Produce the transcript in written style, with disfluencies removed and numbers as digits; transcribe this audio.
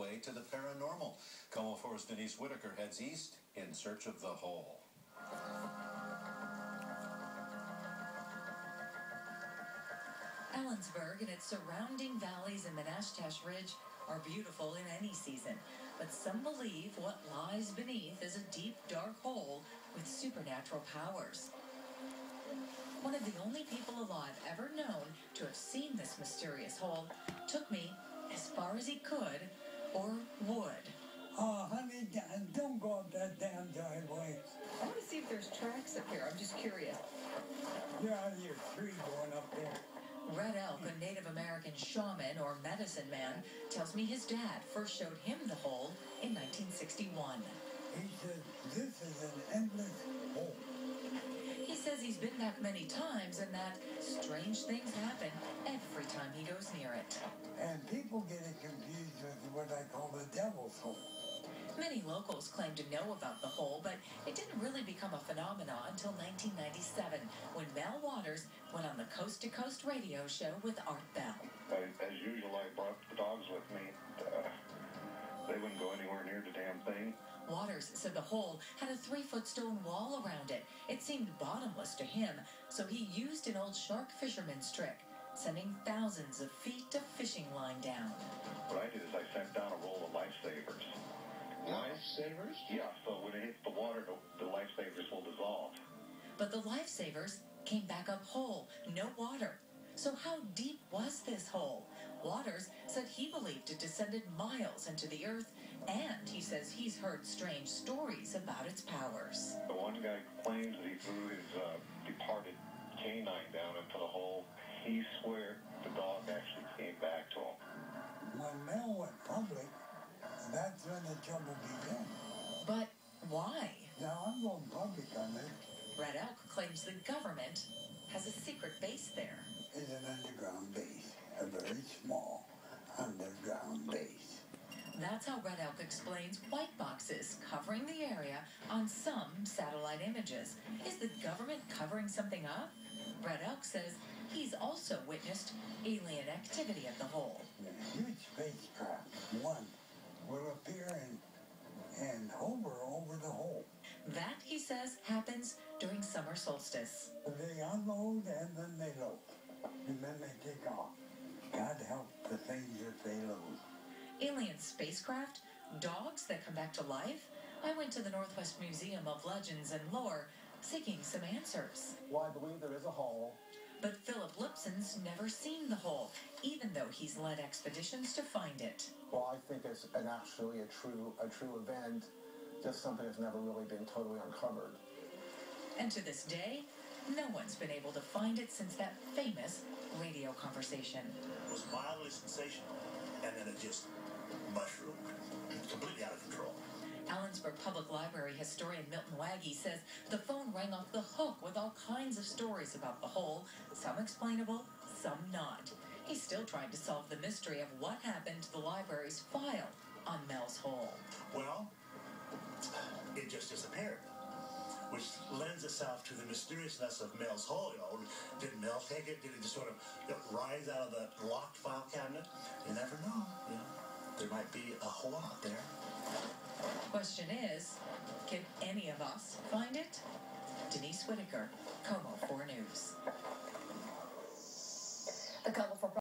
way to the paranormal. Komo 4's Denise Whitaker heads east in search of the hole. Ellensburg and its surrounding valleys and Menashtash Ridge are beautiful in any season, but some believe what lies beneath is a deep, dark hole with supernatural powers. One of the only people alive ever known to have seen this mysterious hole took me as far as he could, or would. Oh, honey, don't go up that damn driveway. I want to see if there's tracks up here. I'm just curious. You're out of your tree going up there. Red Elk, a Native American shaman or medicine man, tells me his dad first showed him the hole in 1961. He said, this is an endless hole. He says he's been back many times and that strange things happen every time he goes near it. And people get it confused with what I call the devil's hole. Many locals claim to know about the hole, but it didn't really become a phenomenon until 1997, when Mel Waters went on the Coast to Coast radio show with Art Bell. As usual, I brought the dogs with me. They wouldn't go anywhere near the damn thing. Waters said the hole had a 3-foot stone wall around it. It seemed bottomless to him, so he used an old shark fisherman's trick, sending thousands of feet of fishing line down. What I did is I sent down a roll of lifesavers. Lifesavers? Yeah, so when it hits the water, the lifesavers will dissolve. But the lifesavers came back up whole, no water. So how deep was this hole? Waters said he believed it descended miles into the earth, and he says he's heard strange stories about its powers. The one guy claims that he threw his departed canine down into the hole. He swears the dog actually came back to him. When Mel went public, that's when the trouble began. But why? Now I'm going public on this. Red Elk claims the government has a secret base there. It's an underground base, a very small underground base. That's how Red Elk explains white boxes covering the area on some satellite images. Is the government covering something up? Red Elk says he's also witnessed alien activity at the hole. A huge spacecraft, one, will appear and hover over the hole. That, he says, happens during summer solstice. They unload and then they load. And then they take off. God help the things that they load. Alien spacecraft? Dogs that come back to life? I went to the Northwest Museum of Legends and Lore seeking some answers. Well, I believe there is a hole. But Philip Lipson's never seen the hole, even though he's led expeditions to find it. Well, I think it's actually a true event, just something that's never really been totally uncovered. And to this day, no one's been able to find it since that famous radio conversation. It was mildly sensational, and then it just mushroomed, completely out of control. Ellensburg Public Library historian Milton Waggy says the phone rang off the hook with all kinds of stories about the hole, some explainable, some not. He's still trying to solve the mystery of what happened to the library's file on Mel's hole. Well, it just disappeared, which lends itself to the mysteriousness of Mel's hole. You know, did Mel take it? Did it just sort of rise out of the locked file cabinet? You never know. You know, there might be a hole out there. Question is, can any of us find it? Denise Whitaker, Komo 4 News. The Komo 4